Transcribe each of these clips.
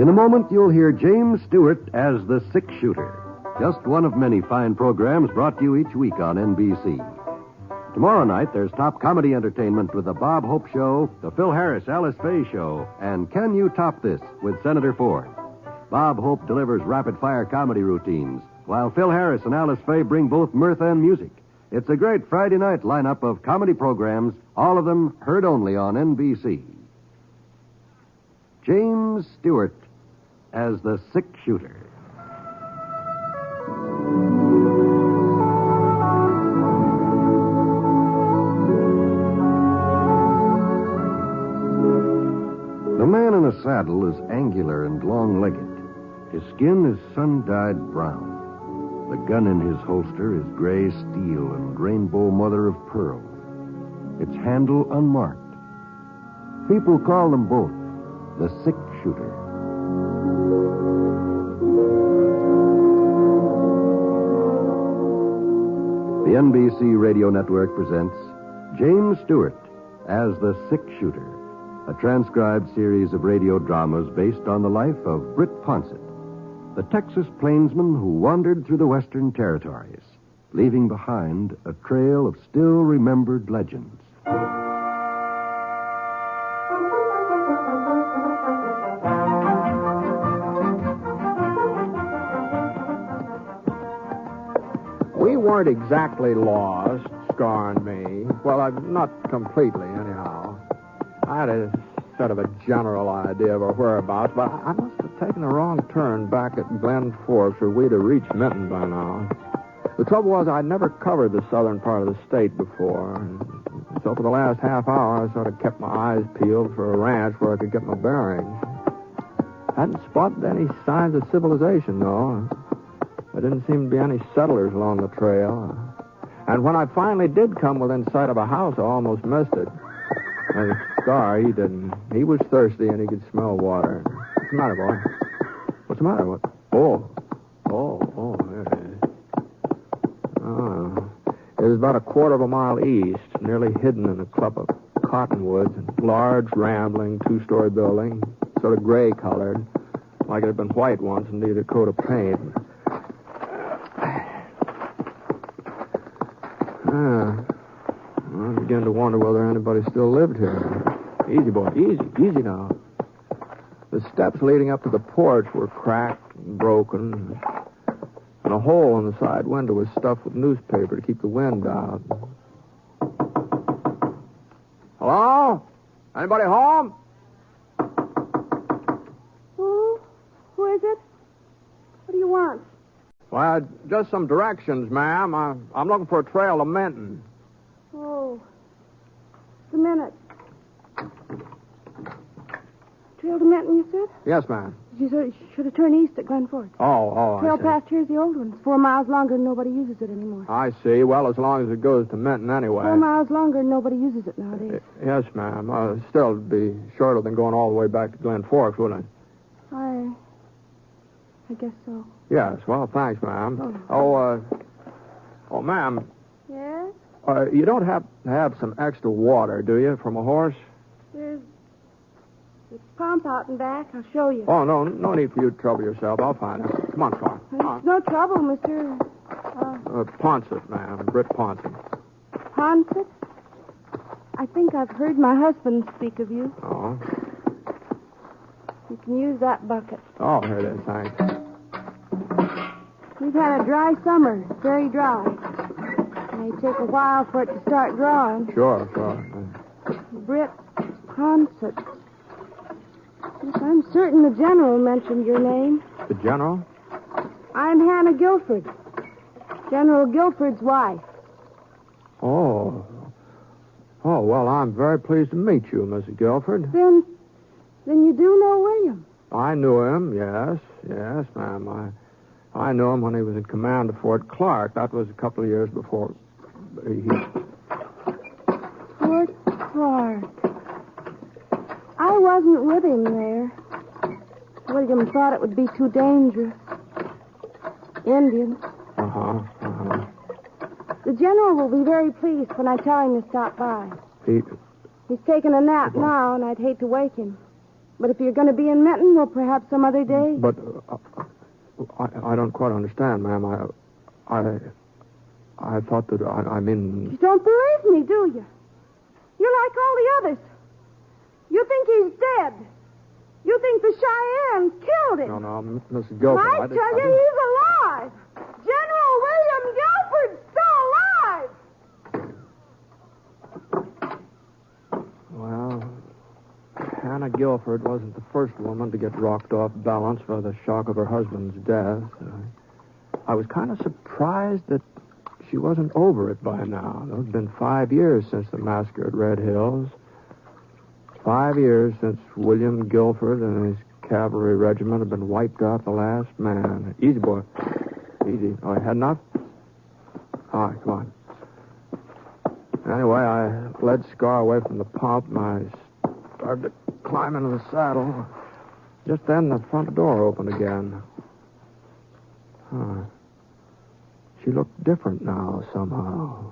In a moment, you'll hear James Stewart as the six-shooter. Just one of many fine programs brought to you each week on NBC. Tomorrow night, there's top comedy entertainment with the Bob Hope Show, the Phil Harris Alice Faye Show, and Can You Top This with Senator Ford. Bob Hope delivers rapid-fire comedy routines, while Phil Harris and Alice Faye bring both mirth and music. It's a great Friday night lineup of comedy programs, all of them heard only on NBC. James Stewart as the six-shooter. The man in a saddle is angular and long-legged. His skin is sun-dyed brown. The gun in his holster is gray steel and rainbow mother of pearl. Its handle unmarked. People call them both the six-shooter. The NBC Radio Network presents James Stewart as the six-shooter, a transcribed series of radio dramas based on the life of Britt Ponset, the Texas plainsman who wandered through the Western Territories, leaving behind a trail of still-remembered legends. We weren't exactly lost, Scar and me. Well, not completely, anyhow. I had a sort of a general idea of our whereabouts, but I must have taken the wrong turn back at Glen Forks, where we'd have reached Minton by now. The trouble was I'd never covered the southern part of the state before. So for the last half hour, I sort of kept my eyes peeled for a ranch where I could get my bearings. Hadn't spotted any signs of civilization, though. There didn't seem to be any settlers along the trail. And when I finally did come within sight of a house, I almost missed it. And Scar, he didn't. He was thirsty and he could smell water. What's the matter, boy? What's the matter? What? Oh, there it is. Oh. It was about a quarter of a mile east, nearly hidden in a clump of cottonwoods, a large, rambling, two-story building, sort of gray-colored, like it had been white once and needed a coat of paint. I began to wonder whether anybody still lived here. Easy, boy. Easy now. The steps leading up to the porch were cracked and broken, and a hole in the side window was stuffed with newspaper to keep the wind out. Hello? Anybody home? Who is it? What do you want? Well, just some directions, ma'am. I'm looking for a trail to Minton. Oh, just a minute. Trail to Minton, you said? Yes, ma'am. You should have turned east at Glen Forks. Oh, Trail I see. past here's the old one. It's 4 miles longer and nobody uses it anymore. I see. Well, as long as it goes to Minton anyway. 4 miles longer and nobody uses it nowadays. Yes, ma'am. Still, it'd be shorter than going all the way back to Glen Forks, wouldn't it? I guess so. Yes. Well, thanks, ma'am. Oh, ma'am. Yes? You don't have to have some extra water, do you, from a horse? There's a pump out and back. I'll show you. Oh, no need for you to trouble yourself. I'll find it. Come on, Scar. It's no trouble, Mr. Ponset, ma'am. Britt Ponset. Ponset? I think I've heard my husband speak of you. Oh. You can use that bucket. Oh, here it is. Thanks. We've had a dry summer. Very dry. It may take a while for it to start drawing. Sure. Britt Ponset. Yes, I'm certain the general mentioned your name. The general? I'm Hannah Guilford. General Guilford's wife. Oh, well, I'm very pleased to meet you, Mrs. Guilford. Then you do know William. I knew him, yes, ma'am. I knew him when he was in command of Fort Clark. That was a couple of years before he... Fort Clark. I wasn't with him there. William thought it would be too dangerous. Indians. The general will be very pleased when I tell him to stop by. He's taking a nap now, and I'd hate to wake him. But if you're going to be in Menton, well, perhaps some other day. But I don't quite understand, ma'am. I thought that, I mean... You don't believe me, do you? You're like all the others. You think he's dead. You think the Cheyennes killed him. No, Miss Guilford. I tell you, he's alive. General William Guilford's still alive. Well, Hannah Guilford wasn't the first woman to get rocked off balance by the shock of her husband's death. I was kind of surprised that she wasn't over it by now. It's been 5 years since the massacre at Red Hills. 5 years since William Guilford and his cavalry regiment had been wiped out the last man. Easy, boy. Easy. Oh, you had enough? All right, come on. Anyway, I led Scar away from the pump, and I started to climb into the saddle. Just then, the front door opened again. She looked different now, somehow.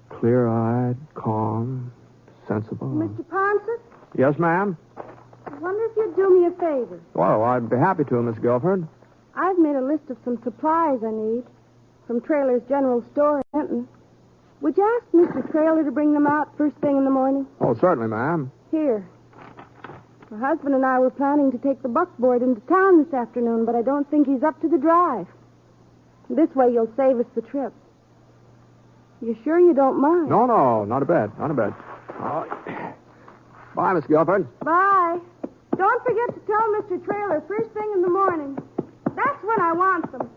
Clear-eyed, calm, sensible. Mr. Ponset? Yes, ma'am? I wonder if you'd do me a favor. Well, I'd be happy to, Miss Guilford. I've made a list of some supplies I need from Traylor's General Store in Menton. Would you ask Mr. Traylor to bring them out first thing in the morning? Oh, certainly, ma'am. Here. My husband and I were planning to take the buckboard into town this afternoon, but I don't think he's up to the drive. This way you'll save us the trip. You sure you don't mind? No, not a bit. Bye, Miss Guilford. Bye. Don't forget to tell Mr. Traylor first thing in the morning. That's when I want them.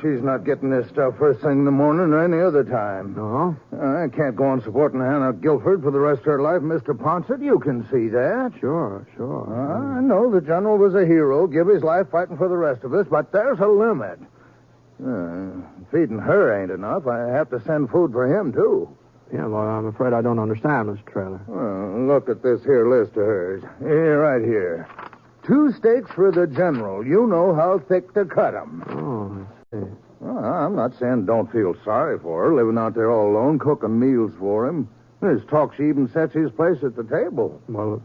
She's not getting this stuff first thing in the morning or any other time. No? I can't go on supporting Hannah Guilford for the rest of her life, Mr. Ponset. You can see that. Sure. I know the general was a hero, give his life fighting for the rest of us, but there's a limit. Feeding her ain't enough. I have to send food for him, too. Yeah, well, I'm afraid I don't understand, Mr. Traylor. Look at this here list of hers. Here, right here. 2 steaks for the general. You know how thick to cut 'em. Oh, I see. Well, I'm not saying don't feel sorry for her, living out there all alone, cooking meals for him. There's talk she even sets his place at the table. Well,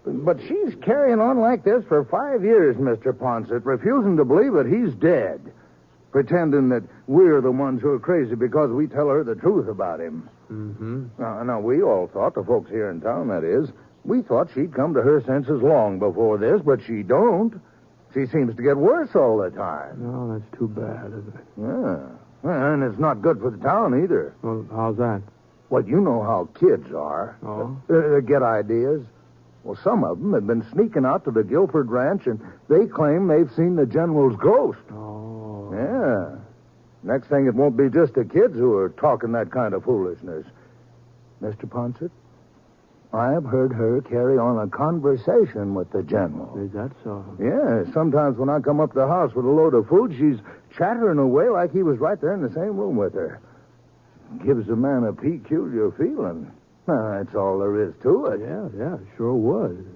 But she's carrying on like this for 5 years, Mr. Ponset, refusing to believe that he's dead. Pretending that we're the ones who are crazy because we tell her the truth about him. Mm-hmm. Now, we all thought, the folks here in town, that is, we thought she'd come to her senses long before this, but she don't. She seems to get worse all the time. No, that's too bad, isn't it? Yeah. And it's not good for the town either. Well, how's that? Well, you know how kids are. Oh? They get ideas. Well, some of them have been sneaking out to the Guilford Ranch, and they claim they've seen the general's ghost. Oh. Yeah. Next thing, it won't be just the kids who are talking that kind of foolishness. Mr. Ponset, I have heard her carry on a conversation with the general. Is that so? Yeah, sometimes when I come up to the house with a load of food, she's chattering away like he was right there in the same room with her. Gives a man a peculiar feeling. That's all there is to it. Yeah, sure would.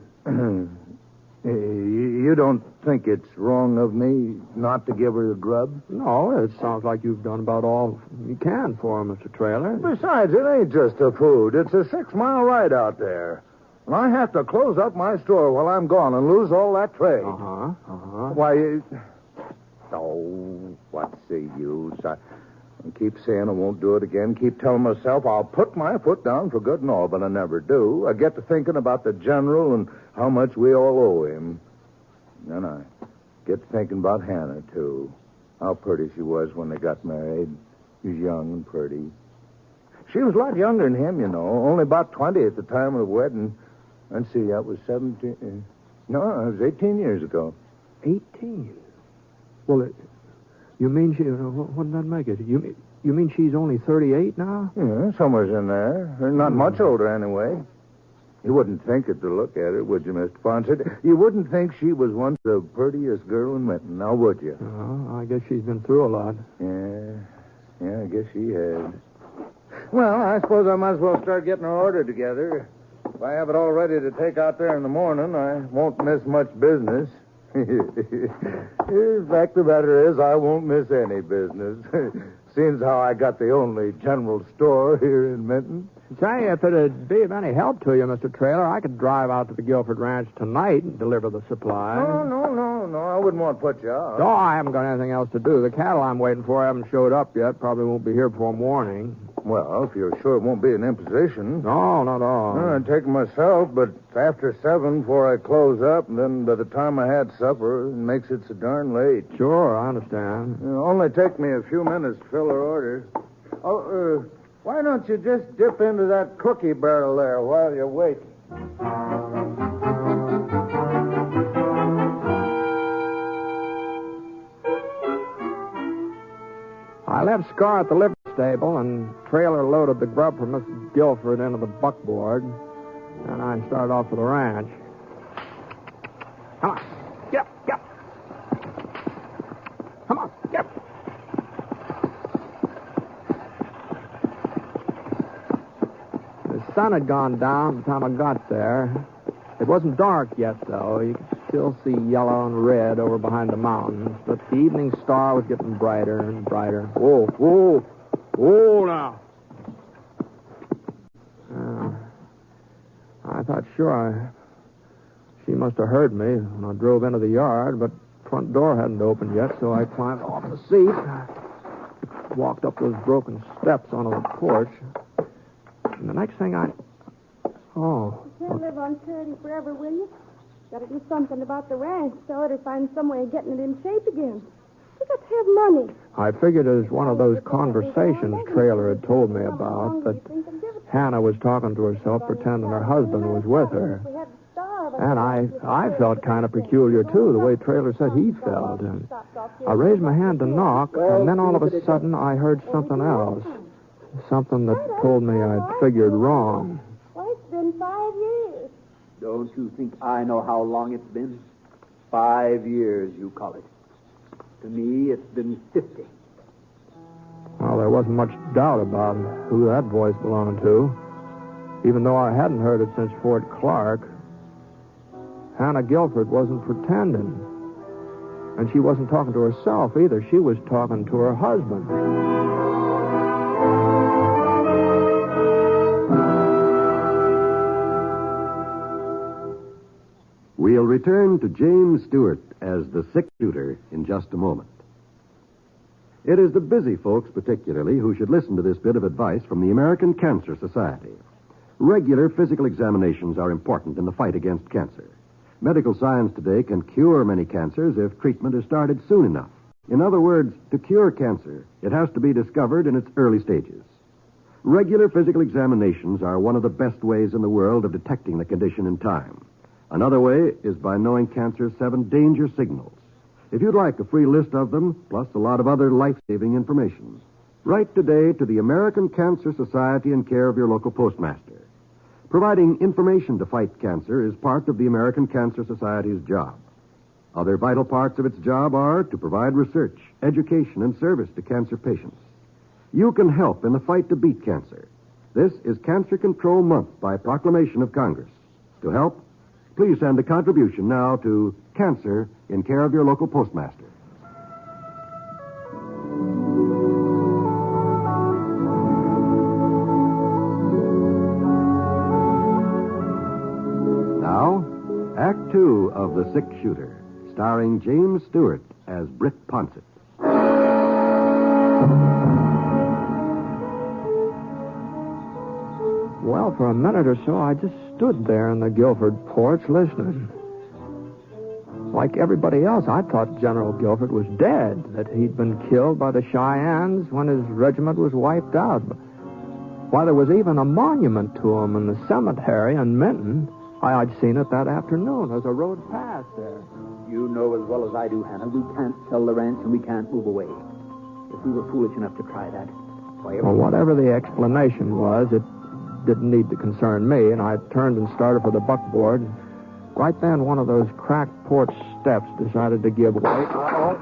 You don't think it's wrong of me not to give her a grub? No, it sounds like you've done about all you can for her, Mr. Traylor. Besides, it ain't just the food. It's a 6-mile ride out there. And I have to close up my store while I'm gone and lose all that trade. Why, what's the use? I keep saying I won't do it again. Keep telling myself I'll put my foot down for good and all, but I never do. I get to thinking about the general and how much we all owe him. Then I get to thinking about Hannah, too. How pretty she was when they got married. She was young and pretty. She was a lot younger than him, you know. Only about 20 at the time of the wedding. Let's see, that was 17... No, it was 18 years ago. 18? Well, you mean she... What did that make it? You mean she's only 38 now? Yeah, somewhere's in there. Not much older, anyway. You wouldn't think it to look at her, would you, Mr. Ponset? You wouldn't think she was once the prettiest girl in Menton, now would you? Oh, I guess she's been through a lot. Yeah, I guess she has. Well, I suppose I might as well start getting her order together. If I have it all ready to take out there in the morning, I won't miss much business. The fact of the matter is, I won't miss any business. Seems how I got the only general store here in Minton. Say, if it'd be of any help to you, Mr. Traylor, I could drive out to the Guilford Ranch tonight and deliver the supplies. No. I wouldn't want to put you out. No, I haven't got anything else to do. The cattle I'm waiting for haven't showed up yet. Probably won't be here before morning. Well, if you're sure it won't be an imposition. No, not at all. I'd take it myself, but after 7 before I close up, and then by the time I had supper, it makes it so darn late. Sure, I understand. It'll only take me a few minutes to fill her order. Why don't you just dip into that cookie barrel there while you're waiting? I left Scar at the livery stable, and Trailer loaded the grub for Mrs. Guilford into the buckboard, and I started off for the ranch. Come on, get up. Come on, get up. The sun had gone down by the time I got there. It wasn't dark yet, though. You could still see yellow and red over behind the mountains, but the evening star was getting brighter and brighter. Whoa, now. I thought, she must have heard me when I drove into the yard, but the front door hadn't opened yet, so I climbed off the seat, walked up those broken steps onto the porch, and the next thing You can't live on charity forever, will you? Gotta do something about the ranch, sell it, or find some way of getting it in shape again. You got to have money. I figured it was one of those conversations Trailer had told me about, that Hannah was talking to herself, pretending her husband was with her. And I felt kind of peculiar, too, the way Trailer said he felt. And I raised my hand to knock, and then all of a sudden I heard something else. Something that told me I'd figured wrong. Why, it's been 5 years. Don't you think I know how long it's been? 5 years, you call it. To me, it's been 50. Well, there wasn't much doubt about who that voice belonged to, even though I hadn't heard it since Fort Clark. Hannah Guilford wasn't pretending. And she wasn't talking to herself either. She was talking to her husband. We'll return to James Stewart as the six-shooter in just a moment. It is the busy folks, particularly, who should listen to this bit of advice from the American Cancer Society. Regular physical examinations are important in the fight against cancer. Medical science today can cure many cancers if treatment is started soon enough. In other words, to cure cancer, it has to be discovered in its early stages. Regular physical examinations are one of the best ways in the world of detecting the condition in time. Another way is by knowing cancer's 7 danger signals. If you'd like a free list of them, plus a lot of other life-saving information, write today to the American Cancer Society in care of your local postmaster. Providing information to fight cancer is part of the American Cancer Society's job. Other vital parts of its job are to provide research, education, and service to cancer patients. You can help in the fight to beat cancer. This is Cancer Control Month by proclamation of Congress. To help, please send a contribution now to Cancer in care of your local postmaster. Now, Act 2 of The Six Shooter, starring James Stewart as Britt Ponset. Well, for a minute or so, I just stood there in the Guilford porch listening. Like everybody else, I thought General Guilford was dead, that he'd been killed by the Cheyennes when his regiment was wiped out. Why, there was even a monument to him in the cemetery in Minton. I'd seen it that afternoon as I rode past there. You know as well as I do, Hannah, we can't sell the ranch and we can't move away. If we were foolish enough to try that, Well, whatever the explanation was, it didn't need to concern me, and I turned and started for the buckboard. Right then, one of those cracked porch steps decided to give way. Well,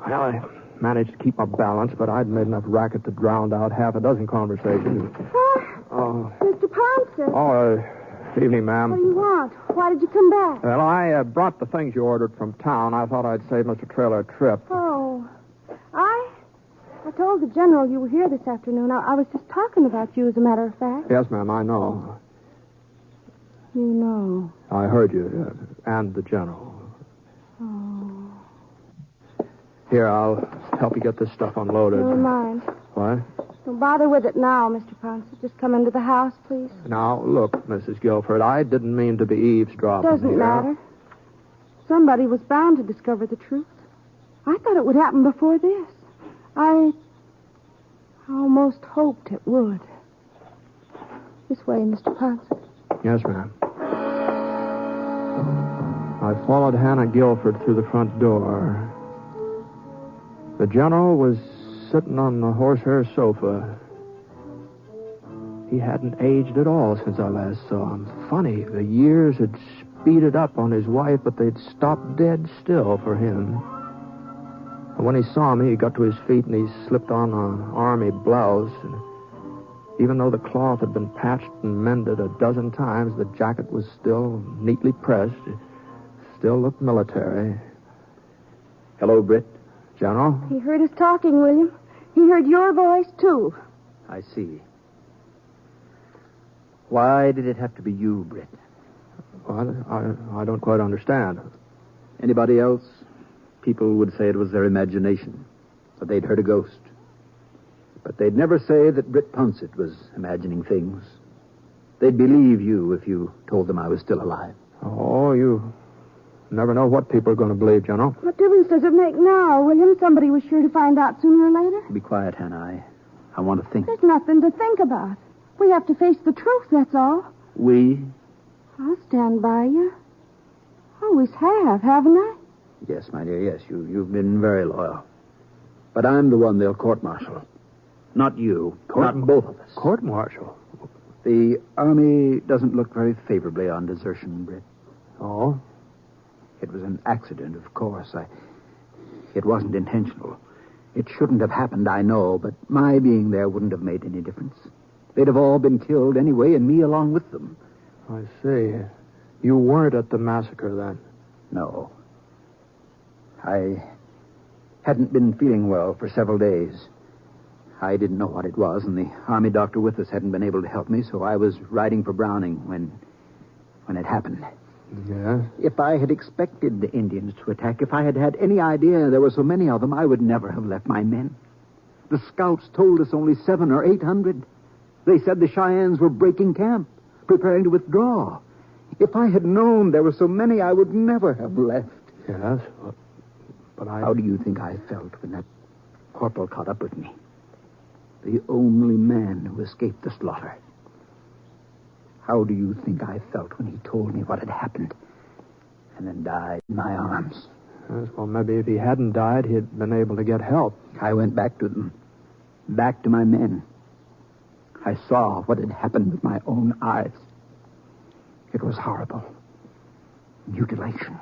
I managed to keep my balance, but I'd made enough racket to drown out half a dozen conversations. Mr. Ponset. Evening, ma'am. What do you want? Why did you come back? Well, I brought the things you ordered from town. I thought I'd save Mr. Traylor a trip. Oh, I told the General you were here this afternoon. I was just talking about you, as a matter of fact. Yes, ma'am, I know. You know. I heard you, and the General. Oh. Here, I'll help you get this stuff unloaded. Never mind. What? Don't bother with it now, Mr. Ponset. Just come into the house, please. Now, look, Mrs. Guilford, I didn't mean to be eavesdropping Doesn't here. matter. Somebody was bound to discover the truth. I thought it would happen before this. I almost hoped it would. This way, Mr. Ponset. Yes, ma'am. I followed Hannah Guilford through the front door. The General was sitting on the horsehair sofa. He hadn't aged at all since I last saw him. Funny, the years had speeded up on his wife, but they'd stopped dead still for him. And when he saw me, he got to his feet and he slipped on an army blouse. And even though the cloth had been patched and mended a dozen times, the jacket was still neatly pressed. It still looked military. Hello, Britt. General? He heard us talking, William. He heard your voice, too. I see. Why did it have to be you, Britt? Well, I don't quite understand. Anybody else? People would say it was their imagination, that they'd heard a ghost. But they'd never say that Britt Ponset was imagining things. They'd believe you if you told them I was still alive. Oh, you never know what people are going to believe, General. What difference does it make now, William? Somebody was sure to find out sooner or later. Be quiet, Hannah. I want to think. There's nothing to think about. We have to face the truth, that's all. We? I'll stand by you. Always have, haven't I? Yes, my dear, yes. You've been very loyal. But I'm the one they'll court-martial. Not you. Not both of us. Court-martial? The Army doesn't look very favorably on desertion, Britt. Oh? It was an accident, of course. It wasn't intentional. It shouldn't have happened, I know, but my being there wouldn't have made any difference. They'd have all been killed anyway, and me along with them. I see. You weren't at the massacre then? No. I hadn't been feeling well for several days. I didn't know what it was, and the Army doctor with us hadn't been able to help me, so I was riding for Browning when it happened. Yeah? If I had expected the Indians to attack, if I had had any idea there were so many of them, I would never have left my men. The scouts told us only 700 or 800. They said the Cheyennes were breaking camp, preparing to withdraw. If I had known there were so many, I would never have left. Yes, but I... How do you think I felt when that corporal caught up with me? The only man who escaped the slaughter. How do you think I felt when he told me what had happened and then died in my arms? Yes, well, maybe if he hadn't died, he'd been able to get help. I went back to them, back to my men. I saw what had happened with my own eyes. It was horrible. Mutilation.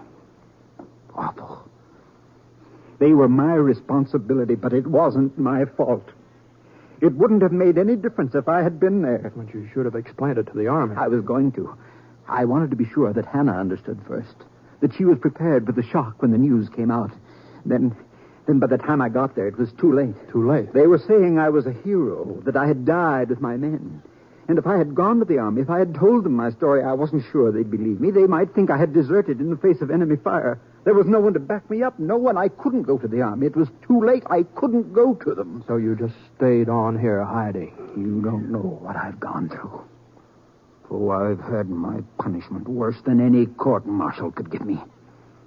Awful. They were my responsibility, but it wasn't my fault. It wouldn't have made any difference if I had been there. But you should have explained it to the Army. I was going to. I wanted to be sure that Hannah understood first, that she was prepared for the shock when the news came out. Then by the time I got there, it was too late. Too late? They were saying I was a hero, that I had died with my men. And if I had gone to the Army, if I had told them my story, I wasn't sure they'd believe me. They might think I had deserted in the face of enemy fire. There was no one to back me up. No one. I couldn't go to the Army. It was too late. I couldn't go to them. So you just stayed on here hiding? You don't know what I've gone through. Oh, I've had my punishment worse than any court-martial could give me.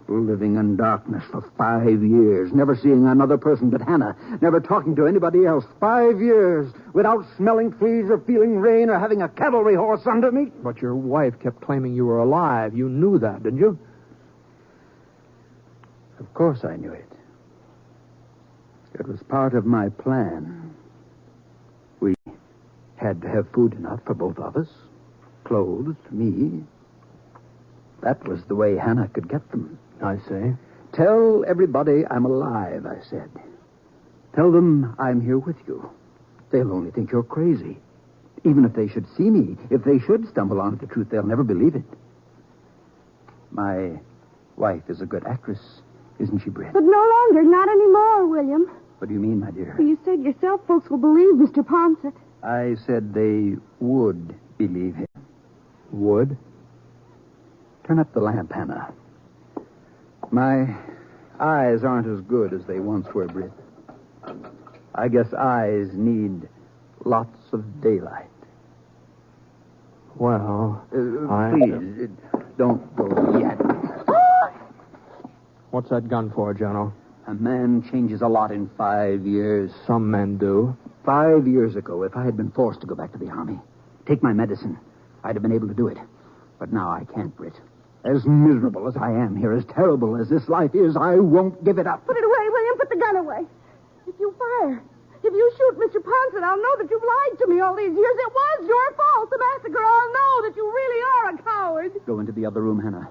Living in darkness for 5 years, never seeing another person but Hannah, never talking to anybody else. 5 years, without smelling fleas or feeling rain or having a cavalry horse under me. But your wife kept claiming you were alive. You knew that, didn't you? Of course I knew it. It was part of my plan. We had to have food enough for both of us. Clothes, me. That was the way Hannah could get them. I see. Tell everybody I'm alive, I said. Tell them I'm here with you. They'll only think you're crazy. Even if they should see me, if they should stumble onto the truth, they'll never believe it. My wife is a good actress, isn't she, Britt? But no longer, not anymore, William. What do you mean, my dear? Well, you said yourself folks will believe Mr. Ponset. I said they would believe him. Would? Turn up the lamp, Hannah. My eyes aren't as good as they once were, Britt. I guess eyes need lots of daylight. Well, Please, don't go yet. What's that gun for, General? A man changes a lot in 5 years. Some men do. 5 years ago, if I had been forced to go back to the Army, take my medicine, I'd have been able to do it. But now I can't, Britt. As miserable as I am here, as terrible as this life is, I won't give it up. Put it away, William. Put the gun away. If you fire, if you shoot Mr. Ponset, I'll know that you've lied to me all these years. It was your fault, the massacre. I'll know that you really are a coward. Go into the other room, Hannah.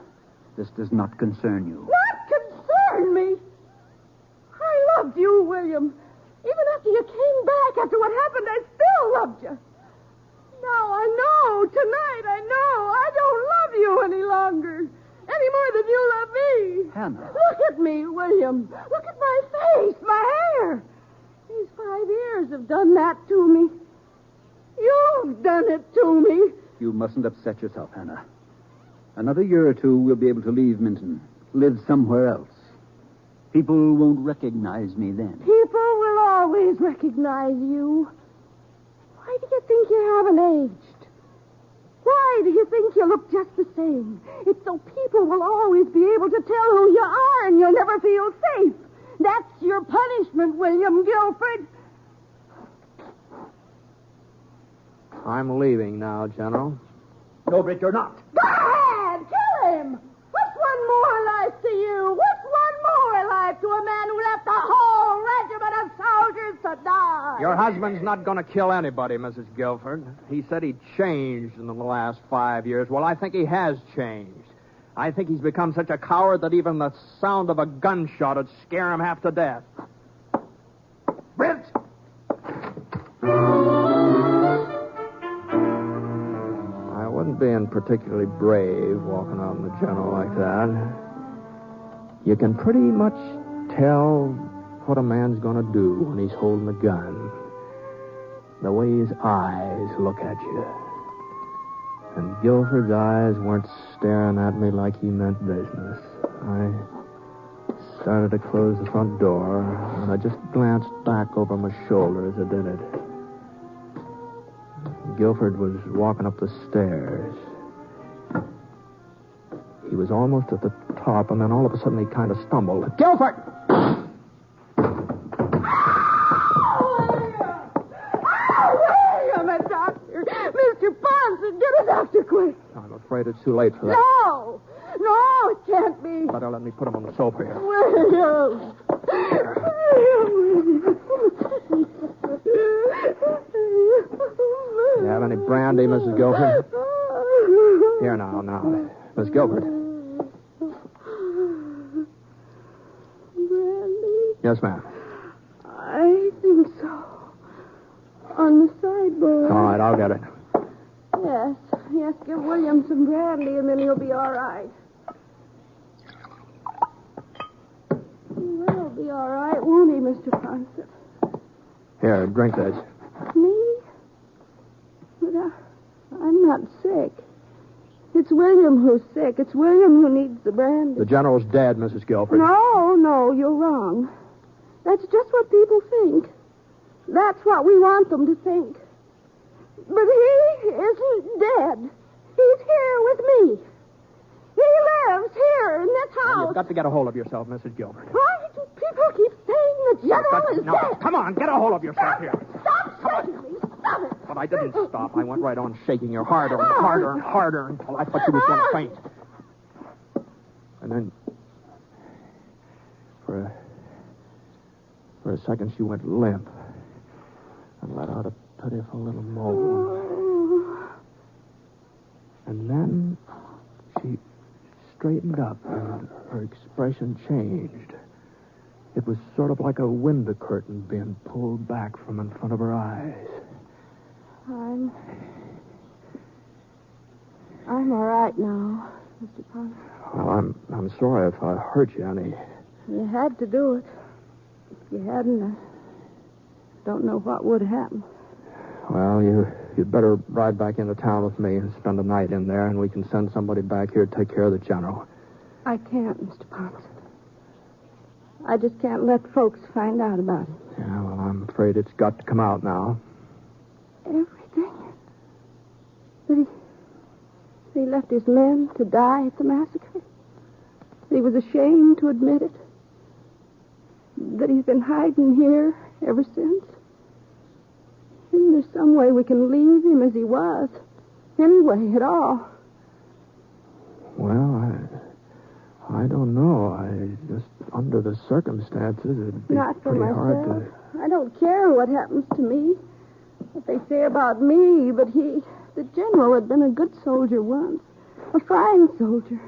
This does not concern you. Not concern me. I loved you, William. Even after you came back, after what happened, I still loved you. Now I know, tonight I know, I don't love you any longer. Any more than you love me. Hannah. Look at me, William. Look at my face, my hair. These 5 years have done that to me. You've done it to me. You mustn't upset yourself, Hannah. Another year or two, we'll be able to leave Minton, live somewhere else. People won't recognize me then. People will always recognize you. Why do you think you haven't aged? Why do you think you look just the same? It's so people will always be able to tell who you are and you'll never feel safe. That's your punishment, William Guilford. I'm leaving now, General. No, Britt, you're not. Go ahead, kill him. What's one more life to you? What's one more life to a man who left a whole regiment of soldiers to die? Your husband's not going to kill anybody, Mrs. Guilford. He said he'd changed in the last 5 years. Well, I think he has changed. I think he's become such a coward that even the sound of a gunshot would scare him half to death. Britt! I wasn't being particularly brave walking out in the General like that. You can pretty much tell what a man's going to do when he's holding a gun. The way his eyes look at you. And Guilford's eyes weren't staring at me like he meant business. I started to close the front door, and I just glanced back over my shoulder as I did it. Guilford was walking up the stairs. He was almost at the top, and then all of a sudden he kind of stumbled. Guilford! Mr. Ponset, get a doctor quick. I'm afraid it's too late for that. No, it can't be. Better let me put him on the sofa here. William. You have any brandy, Mrs. Guilford? Here now. Miss Guilford. Brandy? Yes, ma'am. I think so. On the sideboard. All right, I'll get it. Yes, give William some brandy and then he'll be all right. He will be all right, won't he, Mr. Ponset? Here, drink this. Me? But I'm not sick. It's William who's sick. It's William who needs the brandy. The General's dead, Mrs. Guilford. No, you're wrong. That's just what people think. That's what we want them to think. But he isn't dead. He's here with me. He lives here in this house. Well, you've got to get a hold of yourself, Mrs. Guilford. Why do people keep saying the General is Now, dead? come on, get a hold of yourself here. Stop shaking me. Stop it. But I didn't stop. I went right on shaking her harder and harder and harder until I thought she was going to faint. And then, for a second, she went limp and let out a pitiful little moan. And then she straightened up and her expression changed. It was sort of like a window curtain being pulled back from in front of her eyes. I'm all right now, Mr. Ponset. Well, I'm sorry if I hurt you any. You had to do it. If you hadn't, I don't know what would have happened. Well, you'd better ride back into town with me and spend the night in there, and we can send somebody back here to take care of the general. I can't, Mr. Ponset. I just can't let folks find out about it. Yeah, well, I'm afraid it's got to come out now. Everything? That he left his men to die at the massacre? That he was ashamed to admit it? That he's been hiding here ever since? Isn't there some way we can leave him as he was? Any way at all? Well, I don't know. I just, under the circumstances, it'd be Not for pretty myself. hard to... I don't care what happens to me, what they say about me, but the general, had been a good soldier once, a fine soldier.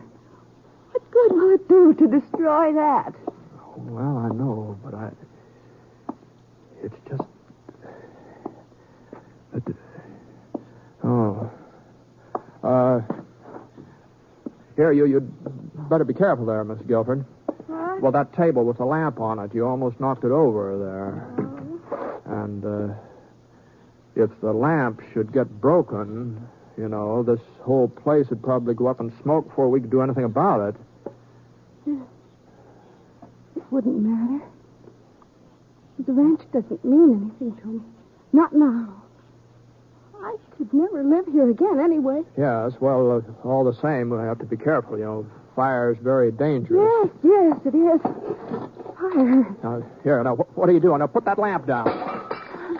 What good will it do to destroy that? Well, I know, but it's just... Here, you'd better be careful there, Miss Guilford. What? Well, that table with the lamp on it, you almost knocked it over there. And if the lamp should get broken, this whole place would probably go up in smoke before we could do anything about it. It wouldn't matter. The ranch doesn't mean anything to me. Not now. I could never live here again anyway. Yes, well, all the same, we have to be careful. Fire is very dangerous. Yes, it is. Fire. Now, what are you doing? Now, put that lamp down.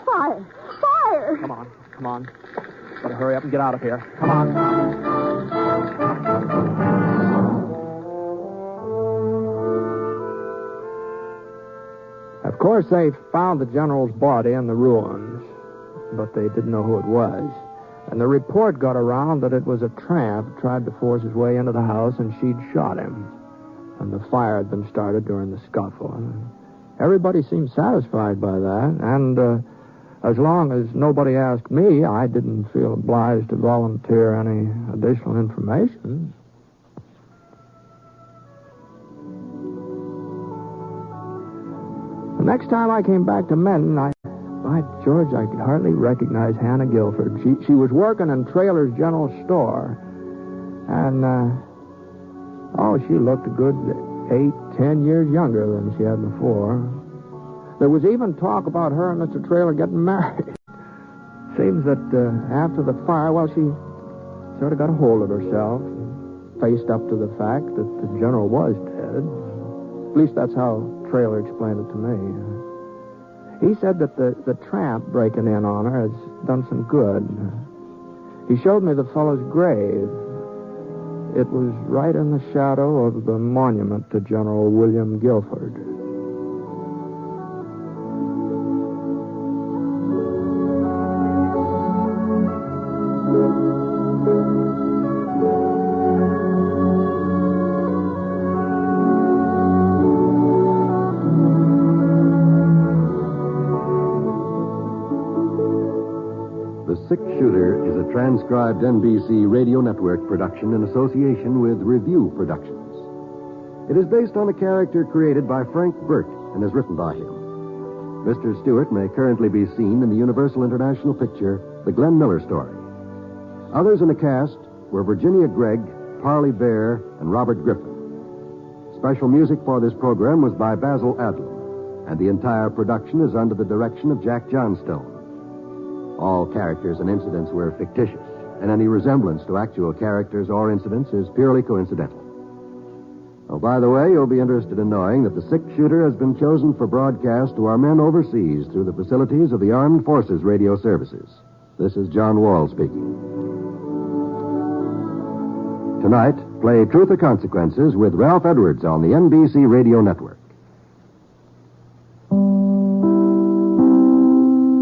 Fire. Come on. Better hurry up and get out of here. Come on. Of course, they found the general's body in the ruins, but they didn't know who it was. And the report got around that it was a tramp who tried to force his way into the house, and she'd shot him. And the fire had been started during the scuffle. And everybody seemed satisfied by that, and as long as nobody asked me, I didn't feel obliged to volunteer any additional information. The next time I came back to Menton, by George, I could hardly recognize Hannah Guilford. She was working in Traylor's general store. And, she looked a good 8-10 years younger than she had before. There was even talk about her and Mr. Traylor getting married. Seems that after the fire, she sort of got a hold of herself, faced up to the fact that the general was dead. At least that's how Traylor explained it to me. He said that the tramp breaking in on her has done some good. He showed me the fellow's grave. It was right in the shadow of the monument to General William Guilford. Shooter is a transcribed NBC Radio Network production in association with Review Productions. It is based on a character created by Frank Burt and is written by him. Mr. Stewart may currently be seen in the Universal International picture, The Glenn Miller Story. Others in the cast were Virginia Gregg, Parley Bear, and Robert Griffin. Special music for this program was by Basil Adlam, and the entire production is under the direction of Jack Johnstone. All characters and incidents were fictitious, and any resemblance to actual characters or incidents is purely coincidental. Oh, by the way, you'll be interested in knowing that the 6-shooter has been chosen for broadcast to our men overseas through the facilities of the Armed Forces Radio Services. This is John Wall speaking. Tonight, play Truth or Consequences with Ralph Edwards on the NBC Radio Network.